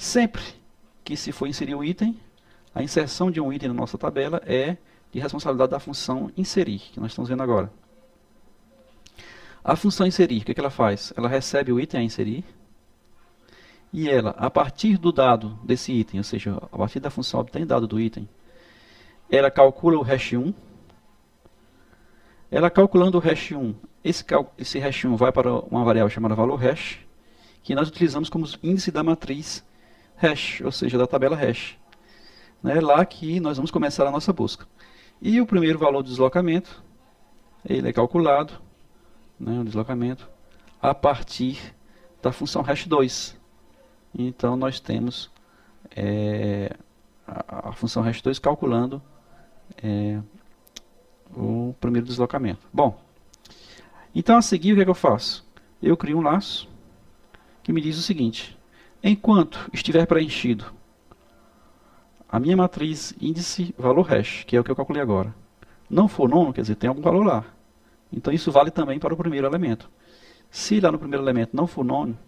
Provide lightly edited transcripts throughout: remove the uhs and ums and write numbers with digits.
Sempre que se for inserir um item, a inserção de um item na nossa tabela é de responsabilidade da função inserir, que nós estamos vendo agora. A função inserir, o que ela faz? Ela recebe o item a inserir, e ela, a partir do dado desse item, ou seja, a partir da função obtém dado do item, ela calcula o hash 1. Ela calculando o hash 1, esse hash 1 vai para uma variável chamada valor hash, que nós utilizamos como índice da matriz hash, ou seja, da tabela hash. É lá que nós vamos começar a nossa busca. E o primeiro valor do deslocamento, ele é calculado, o deslocamento, a partir da função hash 2. Então nós temos a função hash 2 calculando o primeiro deslocamento. Bom, então a seguir o que é que eu faço? Eu crio um laço que me diz o seguinte: enquanto estiver preenchido a minha matriz índice valor hash, que é o que eu calculei agora, não for nono, quer dizer, tem algum valor lá. Então isso vale também para o primeiro elemento. Se lá no primeiro elemento não for nono,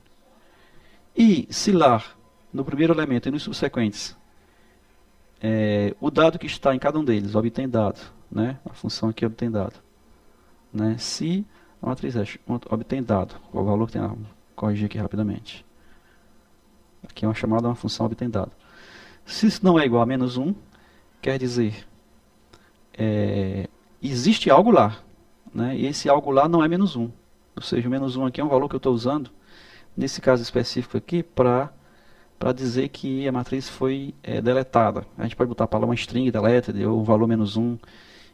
e se lá no primeiro elemento e nos subsequentes o dado que está em cada um deles obtém dado, a função aqui obtém dado, se a matriz hash obtém dado, qual o valor que tem lá, vou corrigir aqui rapidamente. Aqui é uma chamada uma função obtém dado. Se isso não é igual a menos 1, quer dizer, existe algo lá, e esse algo lá não é menos 1. Ou seja, o menos 1 aqui é um valor que eu estou usando, nesse caso específico aqui, para dizer que a matriz foi deletada. A gente pode botar para lá uma string deleted ou o valor menos 1.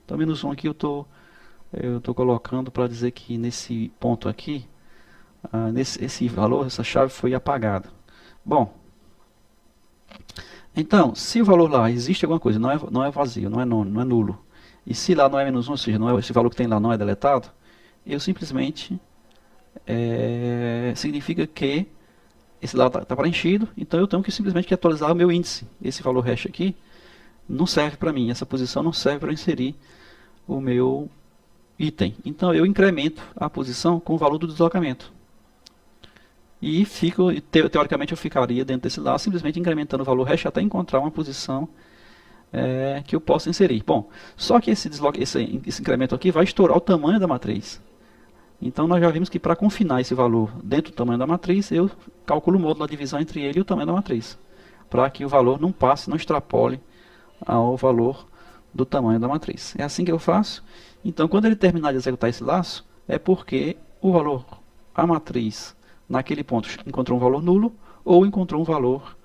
Então, menos 1 aqui eu estou colocando para dizer que nesse ponto aqui, esse valor, essa chave foi apagada. Bom, então, se o valor lá existe alguma coisa, não é vazio, não é nulo, e se lá não é menos 1, ou seja, esse valor que tem lá não é deletado, eu simplesmente significa que esse lado está preenchido, então eu tenho que simplesmente atualizar o meu índice. Esse valor hash aqui não serve para mim, essa posição não serve para inserir o meu item. Então eu incremento a posição com o valor do deslocamento. E teoricamente eu ficaria dentro desse laço, simplesmente incrementando o valor hash até encontrar uma posição que eu possa inserir. Bom, só que esse incremento aqui vai estourar o tamanho da matriz. Então nós já vimos que para confinar esse valor dentro do tamanho da matriz, eu calculo o módulo da divisão entre ele e o tamanho da matriz, para que o valor não passe, não extrapole ao valor do tamanho da matriz. É assim que eu faço. Então quando ele terminar de executar esse laço, é porque o valor, a matriz, naquele ponto encontrou um valor nulo ou encontrou um valor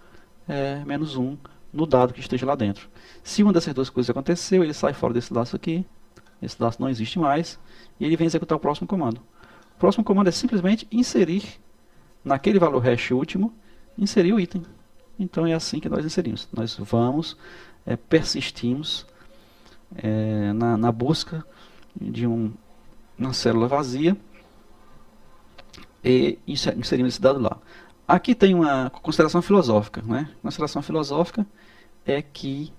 menos 1 no dado que esteja lá dentro. Se uma dessas duas coisas aconteceu, ele sai fora desse laço aqui, esse laço não existe mais, e ele vem executar o próximo comando. O próximo comando é simplesmente inserir, naquele valor hash último, inserir o item. Então é assim que nós inserimos. Nós vamos, persistimos na busca de uma célula vazia e inserimos esse dado lá. Aqui tem uma consideração filosófica. A consideração filosófica é que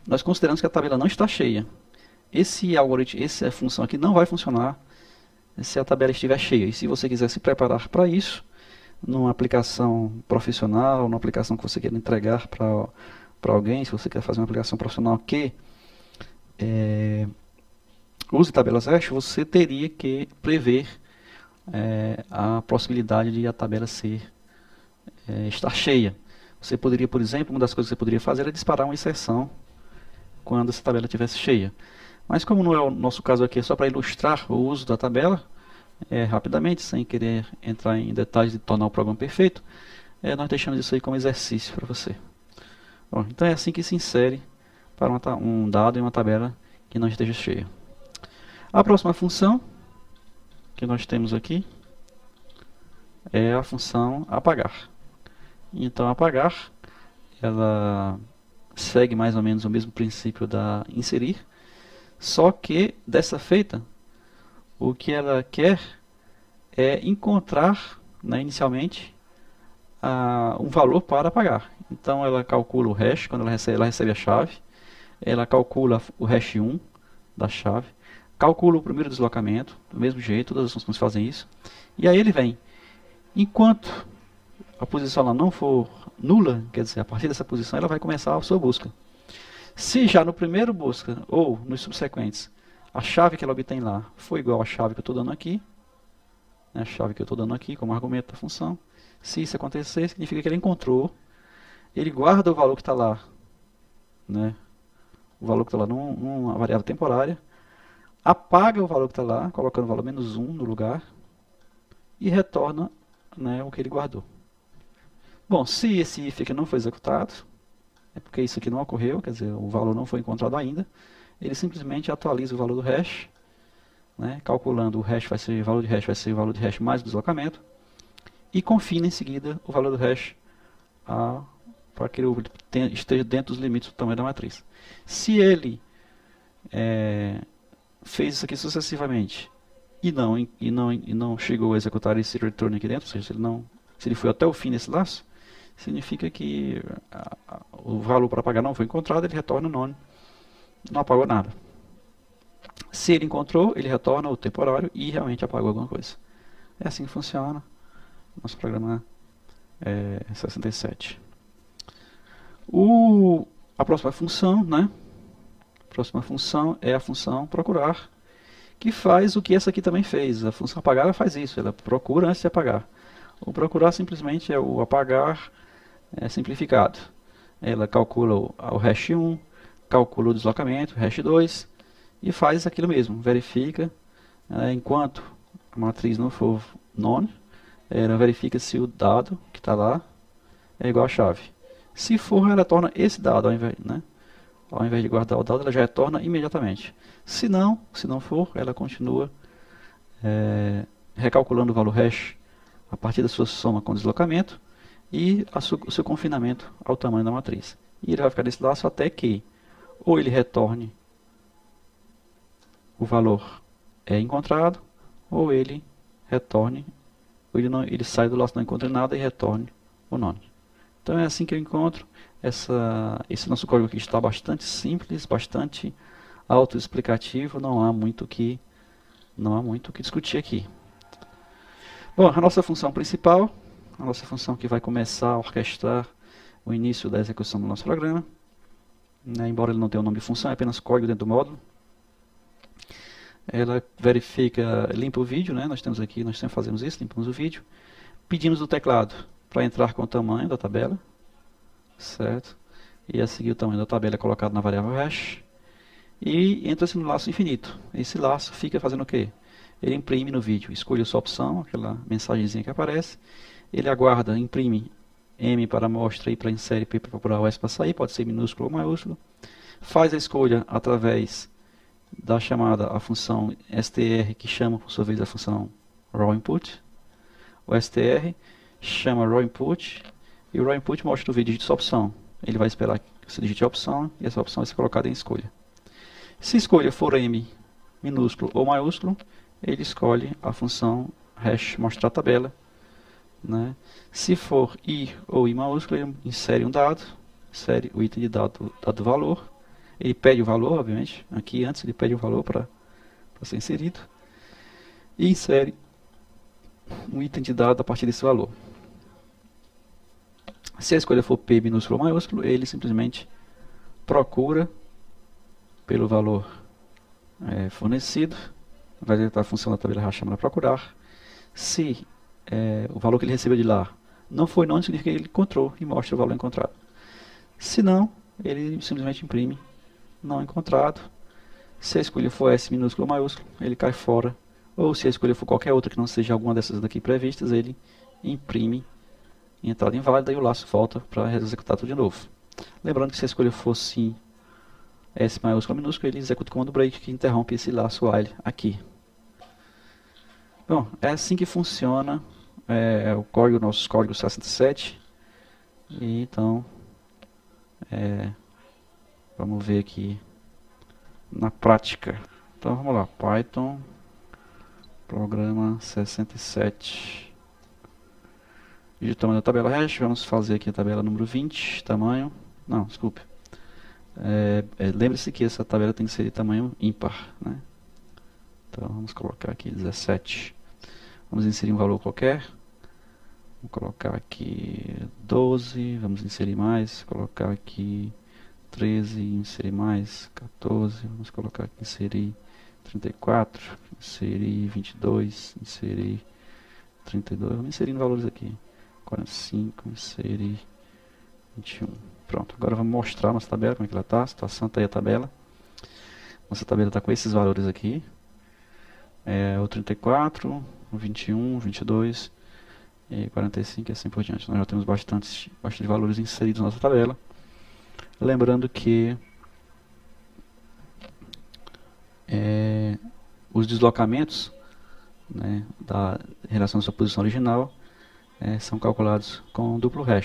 nós consideramos que a tabela não está cheia. Esse algoritmo, essa função aqui não vai funcionar se a tabela estiver cheia. E se você quiser se preparar para isso, numa aplicação profissional, numa aplicação que você queira entregar para alguém, se você quer fazer uma aplicação profissional que use tabelas hash, você teria que prever a possibilidade de a tabela estar cheia. Você poderia, por exemplo, uma das coisas que você poderia fazer é disparar uma exceção quando essa tabela estivesse cheia. Mas como não é o nosso caso aqui, é só para ilustrar o uso da tabela, rapidamente, sem querer entrar em detalhes de tornar o programa perfeito, nós deixamos isso aí como exercício para você. Bom, então é assim que se insere para um dado em uma tabela que não esteja cheia. A próxima função que nós temos aqui é a função apagar. Então apagar, ela segue mais ou menos o mesmo princípio da inserir, só que dessa feita, o que ela quer é encontrar, inicialmente, um valor para apagar. Então ela calcula o hash, quando ela recebe a chave, ela calcula o hash 1 da chave, calcula o primeiro deslocamento, do mesmo jeito, todas as funções fazem isso, e aí ele vem. Enquanto a posição ela não for nula, quer dizer, a partir dessa posição ela vai começar a sua busca. Se já no primeiro busca, ou nos subsequentes, a chave que ela obtém lá for igual à chave que eu estou dando aqui, né, a chave que eu estou dando aqui como argumento da função, se isso acontecer, significa que ele encontrou, ele guarda o valor que está lá, né, o valor que está lá numa variável temporária, apaga o valor que está lá, colocando o valor -1 no lugar, e retorna, né, o que ele guardou. Bom, se esse if aqui não foi executado, é porque isso aqui não ocorreu, quer dizer, o valor não foi encontrado ainda, ele simplesmente atualiza o valor do hash, né, calculando o hash vai ser, o valor de hash vai ser o valor de hash mais o deslocamento, e confina em seguida o valor do hash para que ele esteja dentro dos limites do tamanho da matriz. Se ele fez isso aqui sucessivamente e não chegou a executar esse return aqui dentro, ou seja, se ele foi até o fim desse laço, significa que o valor para apagar não foi encontrado, ele retorna none, não apagou nada. Se ele encontrou, ele retorna o temporário e realmente apagou alguma coisa. É assim que funciona nosso programa 67. A próxima função, né? A próxima função é a função procurar, que faz o que essa aqui também fez. A função apagar ela faz isso, ela procura antes de apagar. O procurar simplesmente é o apagar simplificado. Ela calcula o hash 1, calcula o deslocamento, o hash 2, e faz aquilo mesmo, verifica, enquanto a matriz não for none, ela verifica se o dado que está lá é igual à chave. Se for, ela torna esse dado, ao invés de guardar o dado, ela já retorna imediatamente. Se não for, ela continua recalculando o valor hash a partir da sua soma com deslocamento e o seu confinamento ao tamanho da matriz. E ele vai ficar nesse laço até que ou ele retorne o valor encontrado, ou ele retorne, ou ele sai do laço não encontra nada e retorne o none. Então é assim que eu encontro. Esse nosso código aqui está bastante simples, bastante autoexplicativo, não há muito o que discutir aqui. Bom, a nossa função principal, a nossa função que vai começar a orquestrar o início da execução do nosso programa, embora ele não tenha o nome de função, é apenas código dentro do módulo. Ela verifica, limpa o vídeo, nós sempre fazemos isso, limpamos o vídeo. Pedimos do teclado para entrar com o tamanho da tabela, certo? E a seguir o tamanho da tabela é colocado na variável hash. E entra-se no laço infinito. Esse laço fica fazendo o quê? Ele imprime no vídeo, escolhe a sua opção, aquela mensagenzinha que aparece. Ele aguarda, imprime M para amostra, I para insere, P para procurar, o S para sair, pode ser minúsculo ou maiúsculo. Faz a escolha através da chamada à função str, que chama por sua vez a função raw input. O str chama raw input e o raw input mostra no vídeo digite sua opção. Ele vai esperar que você digite a opção e essa opção vai ser colocada em escolha. Se a escolha for M minúsculo ou maiúsculo, ele escolhe a função hash mostrar tabela. Se for I ou I maiúsculo, ele insere um dado, insere o item de dado valor. Ele pede o valor, obviamente. Aqui antes ele pede o valor para ser inserido. E insere um item de dado a partir desse valor. Se a escolha for P minúsculo ou maiúsculo, ele simplesmente procura pelo valor fornecido. Vai executar a função da tabela hash chamada procurar. Se o valor que ele recebeu de lá não foi none, significa que ele encontrou e mostra o valor encontrado. Se não, ele simplesmente imprime não encontrado. Se a escolha for S minúsculo ou maiúsculo, ele cai fora. Ou se a escolha for qualquer outra que não seja alguma dessas daqui previstas, ele imprime entrada inválida e o laço volta para executar tudo de novo. Lembrando que se a escolha for sim S maiúsculo ou minúsculo, ele executa o comando break que interrompe esse laço while aqui. Bom, é assim que funciona o código, nosso código 67. E então, vamos ver aqui na prática. Então vamos lá, Python, programa 67. Digitamos a tabela hash, vamos fazer aqui a tabela número 20, tamanho, não, desculpe. Lembre-se que essa tabela tem que ser de tamanho ímpar, Então vamos colocar aqui 17. Vamos inserir um valor qualquer, Vou colocar aqui 12, vamos inserir mais, colocar aqui 13, inserir mais, 14, vamos colocar aqui, inserir 34, inserir 22, inserir 32, vamos inserindo valores aqui, 45, inserir 21. Pronto, agora vamos mostrar nossa tabela, como é que ela está, a situação está aí a tabela. Nossa tabela está com esses valores aqui, o 34, o 21, 22 e 45 e assim por diante. Nós já temos bastante valores inseridos na nossa tabela. Lembrando que os deslocamentos, né, em relação à sua posição original são calculados com duplo hash.